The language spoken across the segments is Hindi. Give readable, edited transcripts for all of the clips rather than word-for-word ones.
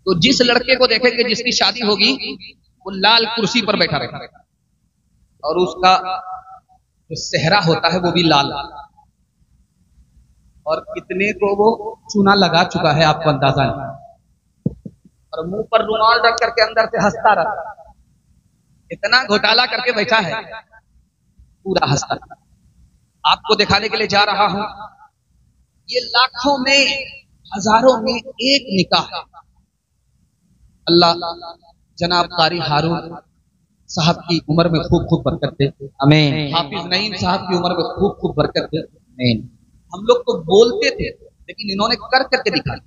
तो जिस लड़के को देखेंगे जिसकी शादी होगी वो लाल कुर्सी पर बैठा रहेगा और उसका जो सेहरा होता है वो भी लाल, और कितने को वो चूना लगा चुका है आपको अंदाजा नहीं, और मुंह पर रुमाल रख करके अंदर से हंसता रहता, इतना घोटाला करके बैठा है, पूरा हंसता। आपको दिखाने के लिए जा रहा हूं, ये लाखों में हजारों में एक निकाह है। अल्लाह जनाब कारी हारून साहब की उम्र में खूब खूब बरकत दे, आमीन। हाफिज नईम साहब की उम्र में खूब खूब बरकत दे, आमीन। हम लोग तो बोलते थे लेकिन इन्होंने कर करके दिखाया।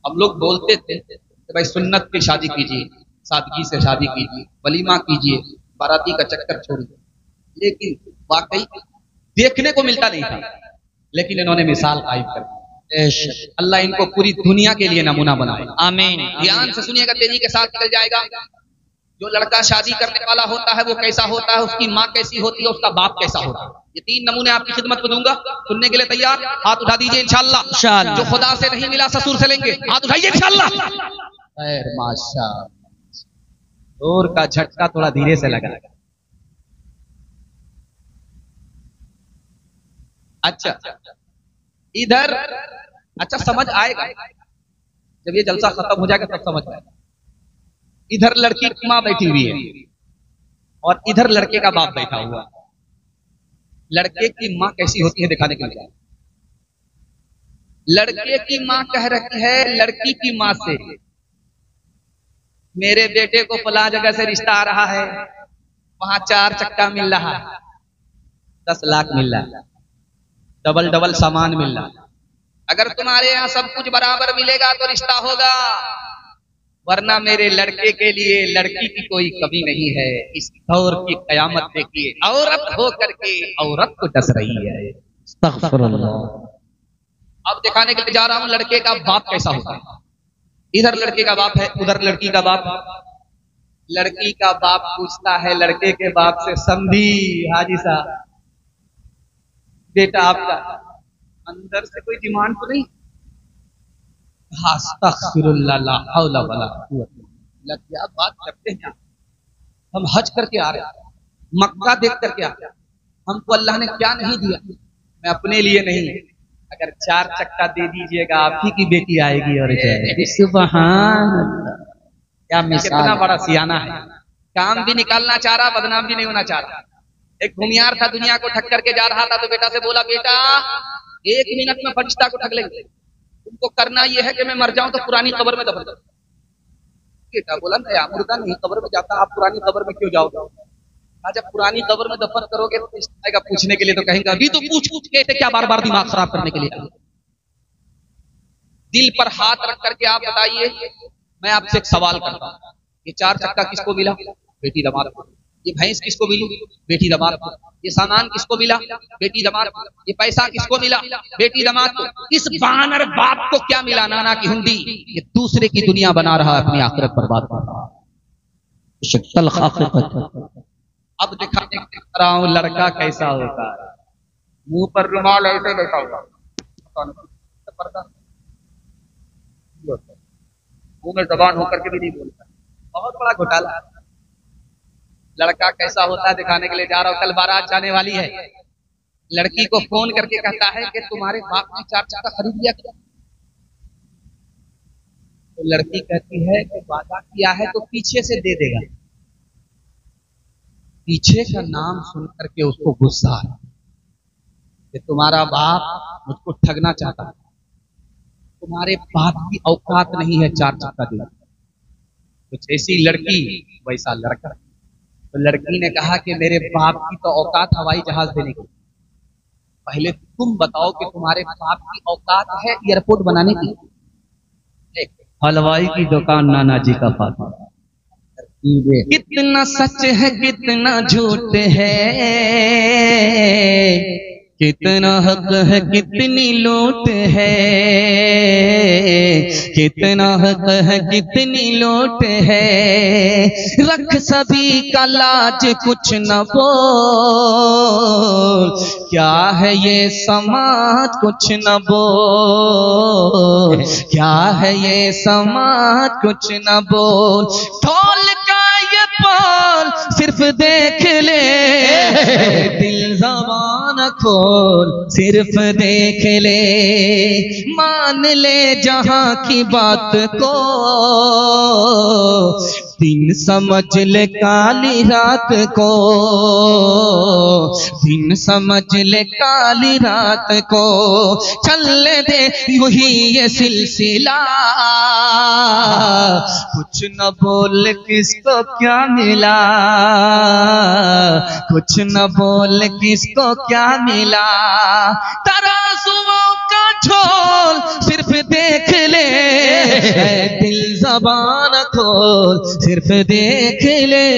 हम लोग बोलते थे कि भाई सुन्नत की शादी कीजिए, सादगी से शादी कीजिए, वलीमा कीजिए, बाराती का चक्कर छोड़िए, लेकिन वाकई देखने को मिलता नहीं था, लेकिन इन्होंने मिसाल कायम कर दी। अल्लाह इनको पूरी दुनिया के लिए नमूना बनाए, आमीन। ध्यान से सुनिएगा, तेजी के साथ चल जाएगा। जो लड़का शादी करने वाला होता है वो कैसा होता है, उसकी माँ कैसी होती है, उसका बाप कैसा होता है, ये 3 नमूने आपकी खिदमत में दूंगा। सुनने के लिए तैयार? हाथ उठा दीजिए इंशाअल्लाह। जो खुदा से नहीं मिला ससुर से लेंगे, हाथ उठाइए इंशाअल्लाह। खैर माशाअल्लाह, जोर का झटका थोड़ा धीरे से लगा। अच्छा इधर, अच्छा समझ आएगा जब ये जलसा खत्म हो जाएगा, तब समझ आएगा। इधर लड़की की माँ बैठी हुई है और इधर लड़के का बाप बैठा हुआ। लड़के की माँ कैसी होती है दिखाने के लिए। लड़के की माँ कह रही है लड़की की माँ से, मेरे बेटे को फला जगह से रिश्ता आ रहा है, वहां 4 चक्का मिल रहा है, 10 लाख मिल रहा है, डबल डबल सामान मिल रहा है। अगर तुम्हारे यहाँ सब कुछ बराबर मिलेगा तो रिश्ता होगा, वरना मेरे लड़के के लिए लड़की की कोई कमी नहीं है। इस दौर की कयामत देखिए, औरत हो करके औरत को डस रही है। अब दिखाने के लिए जा रहा हूं लड़के का बाप कैसा होता है। इधर लड़के का बाप है, उधर लड़की का बाप। लड़की का बाप पूछता है लड़के के बाप से, समझी हाजी साहब, बेटा आपका अंदर से कोई डिमांड तो नहीं? क्या बात करते हैं, हम हज करके आ रहे हैं, मक्का देख करके आ रहे हैं, हमको अल्लाह ने क्या नहीं दिया? मैं अपने लिए नहीं, अगर 4 चक्का दे दीजिएगा आप ही की बेटी आएगी और जाएगी। सुभान अल्लाह, क्या मिसाल, कितना बड़ा सियाना है। काम भी निकालना चाह रहा, बदनाम भी नहीं होना चाह रहा। एक भूमियार था, दुनिया को ठग करके जा रहा था, तो बेटा से बोला, बेटा 1 मिनट में फरिश्ता को ठग लेंगे, तुमको करना यह है कि मैं मर जाऊं तो पुरानी कब्र में दफन कर। बेटा बोला, नहीं मुर्दा नहीं कब्र में जाता, आप पुरानी कब्र में क्यों जाओगे? जब पुरानी कब्र में दफन करोगे तो आएगा पूछने के लिए, तो कहेंगे अभी तो पूछ पूछ के क्या बार बार दिमाग खराब करने के लिए। दिल पर हाथ रख करके आप बताइए, मैं आपसे एक सवाल करता हूं, ये 4 चक्का किसको मिला? बेटी दमाद को। ये भैंस किसको मिली? बेटी दमाद को। ये सामान किसको मिला? बेटी दमाद को। ये पैसा किसको मिला? बेटी दमाद को। इस बानर बाप को क्या मिला? नाना की हुंडी। ये दूसरे की दुनिया बना रहा है, अपनी आखिरत बर्बाद कर रहा है। अब दिखाने रहा हूं लड़का कैसा होता है। मुंह पर रुमाल ऐसे बैठा हुआ, मुंह में जबान होकर के भी नहीं बोलता, बहुत बड़ा घोटाला। लड़का कैसा होता है दिखाने के लिए जा रहा हूं। कल बारात जाने वाली है, लड़की को फोन करके कहता है कि तुम्हारे बाप ने 4 चक्का खरीद लिया क्या? तो लड़की कहती है कि वादा किया है तो पीछे से दे देगा। पीछे का नाम सुन करके उसको गुस्सा है कि तुम्हारा बाप मुझको ठगना चाहता है, तुम्हारे बाप की औकात नहीं है 4 चक्का देना। कुछ ऐसी लड़की वैसा लड़का। तो लड़की ने कहा कि मेरे बाप की तो औकात हवाई जहाज देने की, पहले तुम बताओ कि तुम्हारे बाप की औकात है एयरपोर्ट बनाने की? हलवाई की दुकान नाना जी का फाता। कितना सच है कितना झूठ है, कितना हक है कितनी लूट है, कितना हक है कितनी लूट है, रख सभी का लाज कुछ न बोल, क्या है ये समाज कुछ न बोल, क्या है ये समाज कुछ न बोल, ढोल का ये बोल सिर्फ देख ले, दिल ज़बान खोल सिर्फ देख ले, मान ले जहां की बात को, दिन समझ ले काली रात को, दिन समझ ले काली रात को, चलने दे यूही ये सिलसिला, कुछ न बोल किसको क्या मिला, कुछ न बोल किसको क्या मिला, तराजुओं का झोल सिर्फ देख ले, दिल ज़बान खोल सिर्फ देख ले।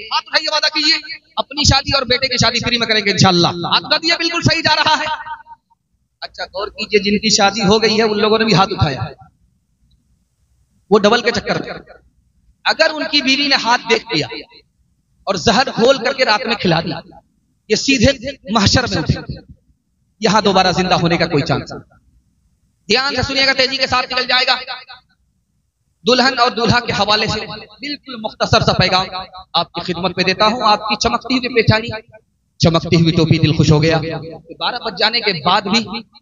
हाथ उठाइए, वादा कीजिए अपनी शादी और बेटे की शादी फ्री में करेंगे इंशाअल्लाह। हाथ उठा दिया, बिल्कुल सही जा रहा है। अच्छा गौर कीजिए, जिनकी शादी हो गई है उन लोगों ने भी हाथ उठाया, वो डबल के चक्कर में। अगर उनकी बीवी ने हाथ देख लिया और जहर घोल करके रात में खिला दिया, ये सीधे महशर में उठेंगे, यहां दोबारा जिंदा होने का कोई चांस नहीं। ध्यान से सुनिएगा, तेजी के साथ निकल जाएगा। दुल्हन और दूल्हा के हवाले से बिल्कुल मुख्तसर सा पैगाम आपकी खिदमत में देता हूं। आपकी चमकती हुई पेशानी, चमकती हुई टोपी, दिल खुश हो गया। 12 बज जाने के बाद भी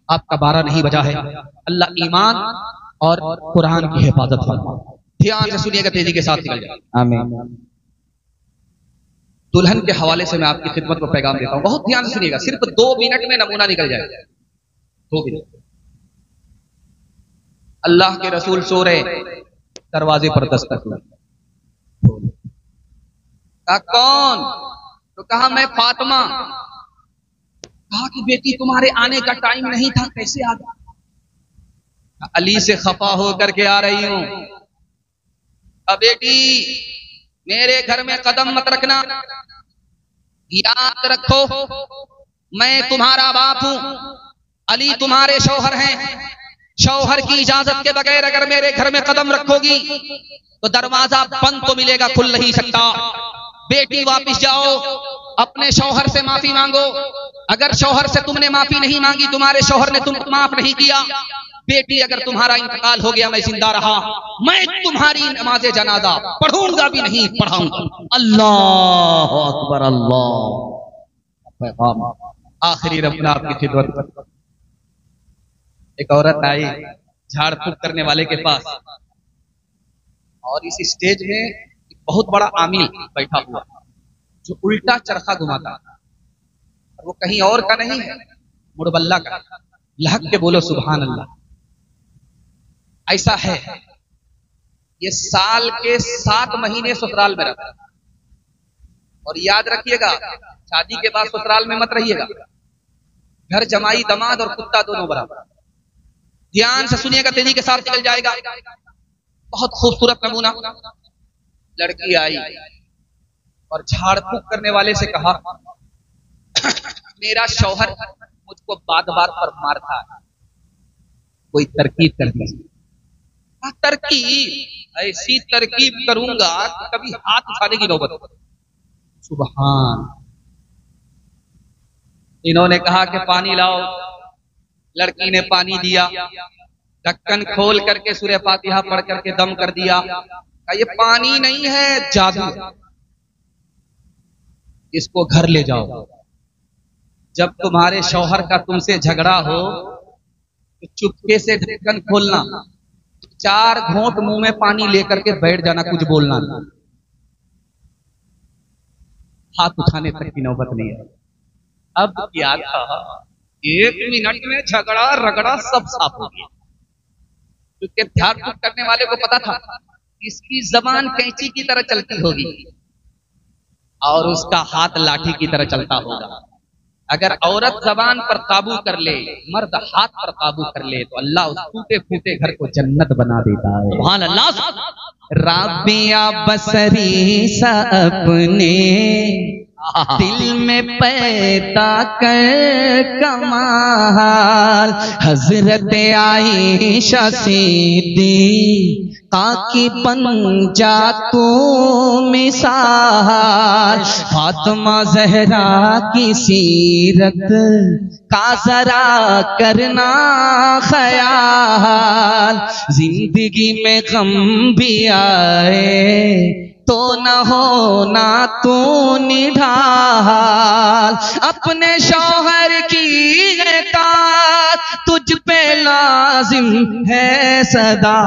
आपका 12 नहीं बजा है। अल्लाह ईमान और कुरान की हिफाजत फरमाए। ध्यान से सुनिएगा, तेजी के साथ निकल जाए। आमीन। दुल्हन के हवाले से मैं आपकी खिदमत में पैगाम देता हूं, बहुत ध्यान से सुनिएगा। सिर्फ 2 मिनट में नमूना निकल जाएगा। 2 मिनट। अल्लाह के रसूल सो रहे, दरवाजे पर दस्तक हुई। कहा कौन? तो कहा मैं फातिमा। कहा कि बेटी तुम्हारे आने का टाइम नहीं था, कैसे आ गया? अली से खफा होकर के आ रही हूं। अब बेटी मेरे घर में कदम मत रखना, याद रखो मैं तुम्हारा बाप हूं, अली तुम्हारे शौहर हैं। शौहर की इजाजत के बगैर अगर मेरे घर में कदम रखोगी तो दरवाजा बंद तो मिलेगा, खुल नहीं सकता। बेटी वापिस जाओ, अपने शौहर से माफी मांगो। अगर शौहर से तुमने माफी नहीं मांगी, तुम्हारे शौहर ने तुमको माफ नहीं किया। बेटी अगर तुम्हारा इंतकाल हो गया, मैं जिंदा रहा, मैं तुम्हारी नमाज़े जनाजा पढ़ूंगा भी नहीं पढ़ाऊंगा। अल्लाह अकबर, अल्लाह। आखिरी रब्ना आपकी खिदमत। एक औरत आई झाड़ फूक करने वाले के पास, और इस स्टेज में एक बहुत बड़ा आमिल बैठा हुआ जो उल्टा चरखा घुमाता, और वो कहीं और का नहीं है, मुड़बल्ला का। लहक के बोलो सुभान अल्लाह। ऐसा है, ये साल के 7 महीने ससुराल में रहता है। और याद रखिएगा, शादी के बाद ससुराल में मत रहिएगा। घर जमाई दमाद और कुत्ता दोनों बराबर। ध्यान से सुनिएगा, तेजी के साथ निकल जाएगा। बहुत खूबसूरत नमूना। लड़की आई और झाड़ फूक करने वाले से कहा मेरा शौहर मुझको बात बात पर मारता है, कोई तरकीब कर दीजिए। तरकीब? ऐसी तरकीब करूंगा कि कभी हाथ उठाने की नौबत। सुभान। इन्होंने कहा कि पानी लाओ। लड़की ने पानी दिया, ढक्कन खोल करके सूरह फातिहा पढ़ करके दम कर दिया। ये पानी नहीं है, जादू। इसको घर ले जाओ। जब तुम्हारे शौहर का तुमसे झगड़ा हो तो चुपके से ढक्कन खोलना, 4 घोंट मुंह में पानी लेकर के बैठ जाना, कुछ बोलना नहीं। हाथ उठाने तक की नौबत नहीं है। अब क्या था, 1 मिनट में झगड़ा रगड़ा सब साफ हो गया। क्योंकि झाड़ फूक करने वाले को पता था इसकी जबान कैंची की तरह चलती होगी और उसका हाथ लाठी की तरह चलता होगा। अगर औरत जबान पर काबू कर ले, मर्द हाथ पर काबू कर ले, तो अल्लाह उस टूटे फूटे घर को जन्नत बना देता है। सुभान अल्लाह। राबिया बसरी सा अपने दिल में पैदा कर कमाल हजरत आयशा सिद्दीक़ा की बन जा तू मिसाल फातिमा ज़हरा की सीरत का जरा करना ख्याल जिंदगी में गम भी आए तो न होना तू निढाल अपने शौहर की इताअत तुझ पे लाजिम है सदा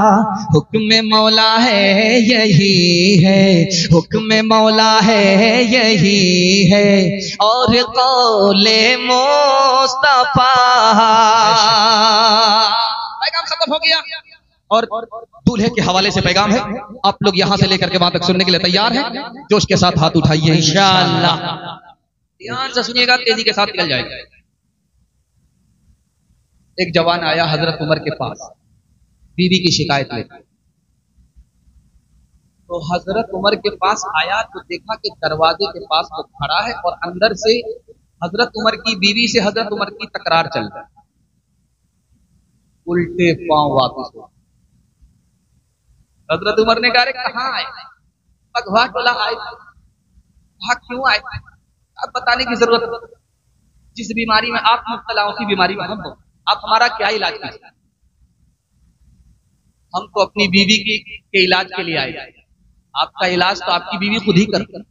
हुक्म मौला है यही है हुक्म मौला है यही है और कौले मुस्तफा पैगाम खत्म हो गया और दूल्हे के हवाले से पैगाम है। आप लोग यहां से लेकर के वहां तक सुनने के लिए तैयार हैं? जोश के साथ हाथ उठाइए इंशाअल्लाह। ध्यान से सुनिएगा, तेजी के साथ निकल जाएगा। एक जवान आया हजरत उमर के पास बीवी की शिकायत लेकर। तो हजरत उमर के पास आया तो देखा कि दरवाजे के पास वो खड़ा है और अंदर से हजरत उमर की बीवी से हजरत उमर की तकरार चल रही है। उल्टे पांव वापस हो। हजरत उमर ने कहा कहाँ आए? भगवा टोला आए। कहा क्यों आए? अब बताने की जरूरत है। जिस बीमारी में आप मुब्तला उसी बीमारी में हम हो। आप हमारा क्या इलाज करें? हम तो अपनी बीवी के इलाज के लिए आए। आपका इलाज तो आपकी बीवी खुद ही करती।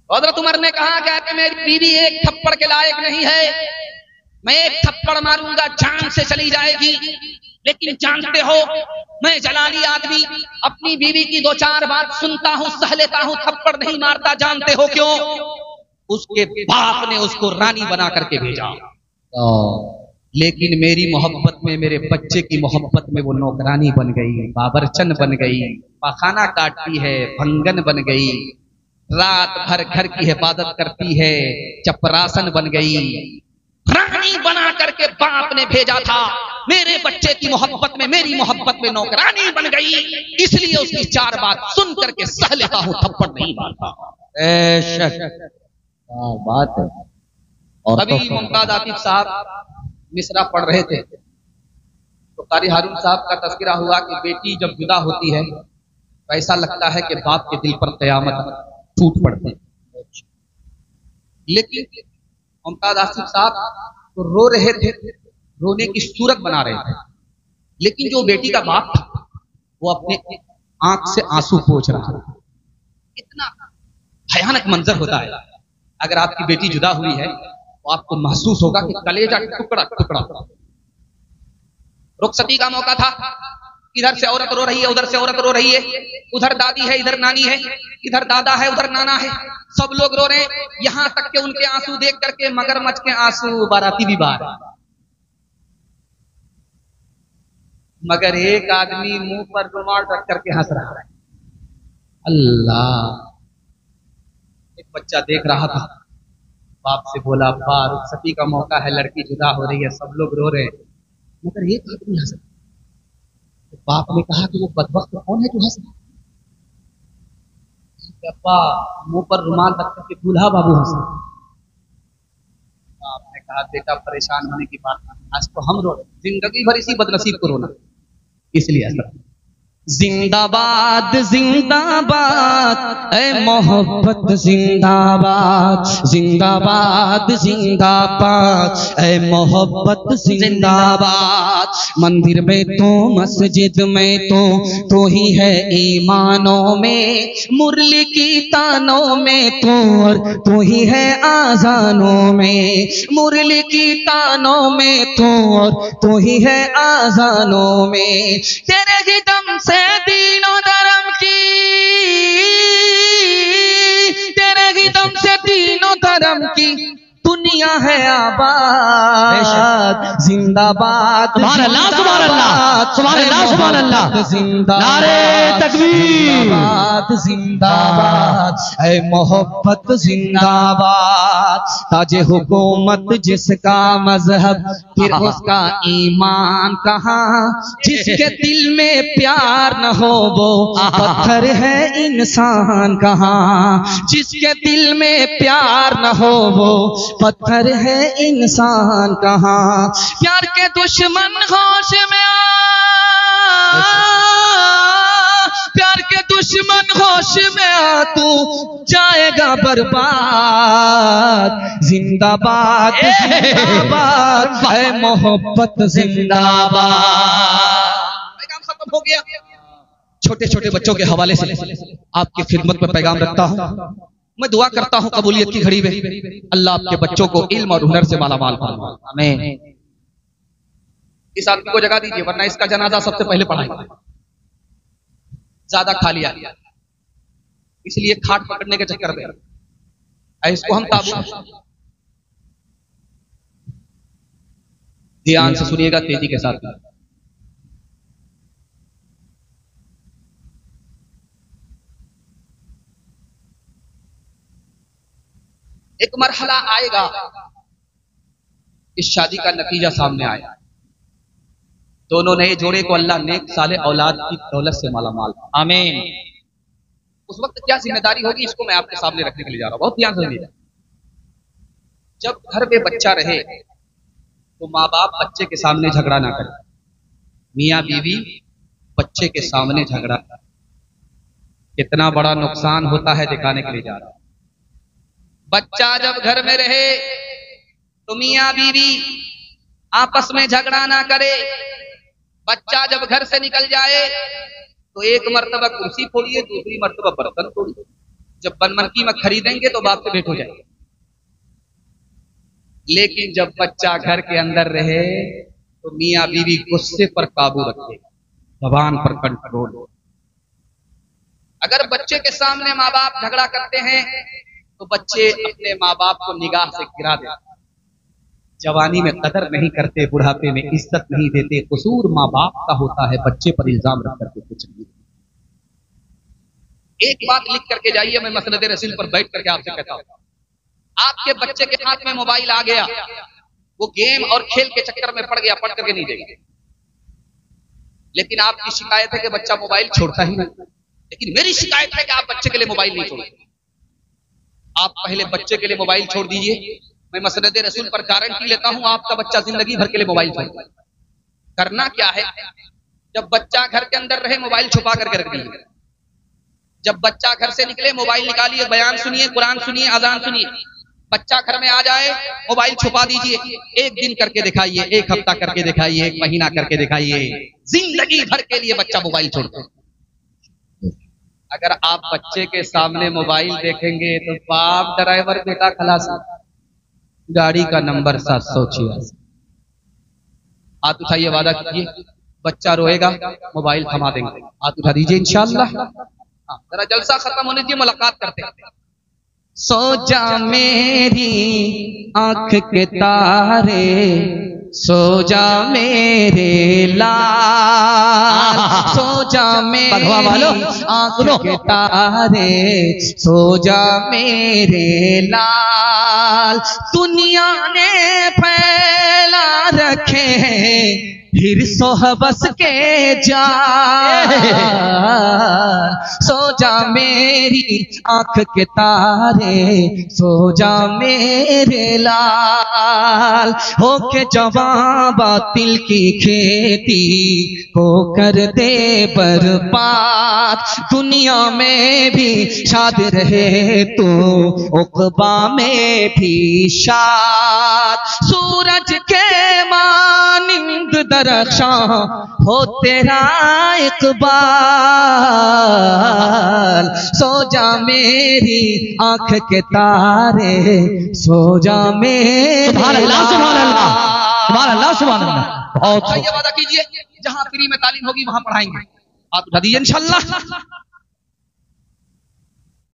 हजरत उमर ने कहा कि मेरी बीवी एक थप्पड़ के लायक नहीं है। मैं एक थप्पड़ मारूंगा जान से चली जाएगी। लेकिन जानते हो मैं जलाली आदमी अपनी बीवी की दो चार बात सुनता हूं, सह लेता हूं, थप्पड़ नहीं मारता। जानते हो क्यों? उसके बाप ने उसको रानी बना करके भेजा। लेकिन मेरी मोहब्बत में, मेरे बच्चे की मोहब्बत में वो नौकरानी बन गई, बाबरचन बन गई, पखाना काटती है, भंगन बन गई, रात भर घर की हिफाजत करती है, चपरासन बन गई। रानी बना करके बाप ने भेजा था। मेरे बच्चे की मोहब्बत में, मेरी मोहब्बत में नौकरानी बन गई। इसलिए उसकी चार बात सुन करके सह लेता हूं, थप्पड़ नहीं मारता। बात है। और अभी मुमताज आतिफ साहब मिसरा पढ़ रहे थे तो कारी हारून साहब का तज़किरा हुआ कि बेटी जब जुदा होती है तो ऐसा लगता है कि बाप के दिल पर क़यामत टूट पड़ती है। लेकिन मुमताज आसिफ साहब तो रो रहे थे, रोने की सूरत बना रहे थे। लेकिन जो बेटी का बाप था वो अपने आंख से आंसू पोंछ रहा था। इतना भयानक मंजर होता है। अगर आपकी बेटी जुदा हुई है तो आपको महसूस होगा कि कलेजा टुकड़ा टुकड़ा। रुखसती का मौका था। इधर से औरत रो रही है, उधर से औरत रो रही है। उधर दादी है, इधर नानी है, इधर दादा है, उधर नाना है। सब लोग रो रहे हैं। यहां तक के उनके आंसू देख करके मगरमच्छ के आंसू बाराती भी बाहर। मगर एक आदमी मुंह पर रुमाल रख करके हंस रहा है। अल्लाह। एक बच्चा देख रहा था, बाप से बोला, अब्बा रुखसती का मौका है, लड़की जुदा हो रही है, सब लोग रो रहे हैं, मगर एक आदमी हंस रहा है। तो बाप ने कहा कि वो बदबख्त कौन है जो हंस रहा है? अब्बा मुंह पर रुमाल रख करके दूल्हा बाबू हंस रहे। बाप ने कहा बेटा परेशान होने की बात नहीं, आज तो हम रो रहे, जिंदगी भर इसी बदनसीब को रोना, इसलिए ऐसा। जिंदाबाद जिंदाबाद ऐ मोहब्बत जिंदाबाद, जिंदाबाद जिंदाबाद ऐ मोहब्बत जिंदाबाद। मंदिर में तो मस्जिद में तो ही है ईमानों में, मुरली की तानों में और तो ही है आजानों में, मुरली की तानों में और तो ही है आजानों में। तेरे ही दम से दीनों धर्म की, तेरे ही दम से दीनों धर्म की दुनिया है आबाद। जिंदाबाद जिंदाबाद सुभान अल्लाह, सुभान अल्लाह, नारे तकबीर, जिंदाबाद, ऐ मोहब्बत जिंदाबाद। ताजे हुकूमत जिसका मजहब फिर उसका ईमान कहाँ। जिसके दिल में प्यार न हो वो पत्थर है इंसान कहाँ। जिसके दिल में प्यार न हो वो पत्थर है इंसान कहाँ। प्यार के दुश्मन होश में आ, प्यार के दुश्मन होश में आ, तू जाएगा बर्बाद। जिंदाबाद जिंदाबाद, है मोहब्बत जिंदाबाद। पैगाम खत्म हो गया। छोटे छोटे बच्चों के हवाले से आपकी खिदमत में पैगाम रखता हूँ। मैं दुआ करता हूँ कबूलियत की घड़ी में अल्लाह आपके बच्चों को इल्म और हुनर से माला माल फरमाए। आमीन। इस आदमी को जगा दीजिए वरना इसका जनाजा सबसे पहले पढ़ाएंगे। ज्यादा खा लिया इसलिए खाट पकड़ने के चक्कर में इसको हम ताबूत। ध्यान से सुनिएगा, तेजी के साथ। एक मरहला आएगा इस शादी का नतीजा सामने आया। दोनों नए जोड़े को अल्लाह नेक साले औलाद की दौलत से माला माल। आमीन। उस वक्त क्या जिम्मेदारी होगी इसको मैं आपके सामने रखने के लिए जा रहा हूं। बहुत ध्यान से सुनिएगा। जब घर में बच्चा रहे तो माँ बाप बच्चे के सामने झगड़ा ना करे। मियाँ बीवी बच्चे के सामने झगड़ा, कितना बड़ा नुकसान होता है दिखाने के लिए जा रहा हूं। बच्चा जब घर में रहे तो मियाँ बीवी आपस में झगड़ा ना करे। बच्चा जब घर से निकल जाए तो एक मर्तबा कुर्सी फोड़िए, दूसरी मर्तबा बर्तन फोड़िए। जब बनमनकी में खरीदेंगे तो बाप से भेंट हो जाएगी। लेकिन जब बच्चा घर के अंदर रहे तो मियाँ बीवी गुस्से पर काबू रखे, जबान पर कंट्रोल। अगर बच्चे के सामने माँ बाप झगड़ा करते हैं तो बच्चे अपने माँ बाप को निगाह से गिरा देते। जवानी में कदर नहीं करते, बुढ़ापे में इज्जत नहीं देते। कसूर माँ बाप का होता है, बच्चे पर इल्जाम रख करके कुछ नहीं। एक बात लिख करके जाइए, मैं मसनद रसूल पर बैठ करके आपसे कहता हूं। आपके बच्चे के हाथ में मोबाइल आ गया, वो गेम और खेल के चक्कर में पड़ गया, पढ़ करके नहीं देगा। लेकिन आपकी शिकायत है कि बच्चा मोबाइल छोड़ता ही नहीं। लेकिन मेरी शिकायत है कि आप बच्चे के लिए मोबाइल नहीं छोड़ते। आप पहले बच्चे के लिए मोबाइल छोड़ दीजिए। मैं मसनद रसूल पर गारंटी लेता हूं आपका बच्चा जिंदगी भर के लिए मोबाइल छोड़। करना क्या है, जब बच्चा घर के अंदर रहे मोबाइल छुपा करके रख दीजिए। जब बच्चा घर से निकले मोबाइल निकालिए, बयान सुनिए, कुरान सुनिए, अजान सुनिए। बच्चा घर में आ जाए मोबाइल छुपा दीजिए। एक दिन करके दिखाइए, एक हफ्ता करके दिखाइए, एक महीना करके दिखाइए। जिंदगी भर के लिए बच्चा मोबाइल छोड़ दे। अगर आप बच्चे के सामने मोबाइल देखेंगे तो बाप ड्राइवर बेटा खलास, गाड़ी का नंबर 786। हाथ उठाइए, वादा कीजिए बच्चा रोएगा मोबाइल थमा देंगे। हाथ उठा दीजिए इंशाअल्लाह। जरा जलसा खत्म होने दीजिए, मुलाकात करते हैं। सो जा मेरी आंख के तारे, सो जा मेरे लाल, सो जा मेरी आंख के तारे, सो जा मेरे लाल। दुनिया ने फैला रखे हैं फिर सोहबस के जाल, सो जा मेरी आंख के तारे, सो जा मेरे लाल। होके जवां बातिल की खेती को कर दे बर्बाद। दुनिया में भी शाद रहे तू, उक़बा में भी शाद। सूरज के मानिंद दरख्शां हो तेरा इक़बाल, सो जा मेरी आंख के तारे, सो जा मेरे। सुभान अल्लाह, सुभान अल्लाह, सुभान अल्लाह, सुभान अल्लाह। बहुत वादा कीजिए जहां फ्री में तालीम होगी वहां पढ़ाएंगे। आप उठा दीजिए इंशाअल्लाह।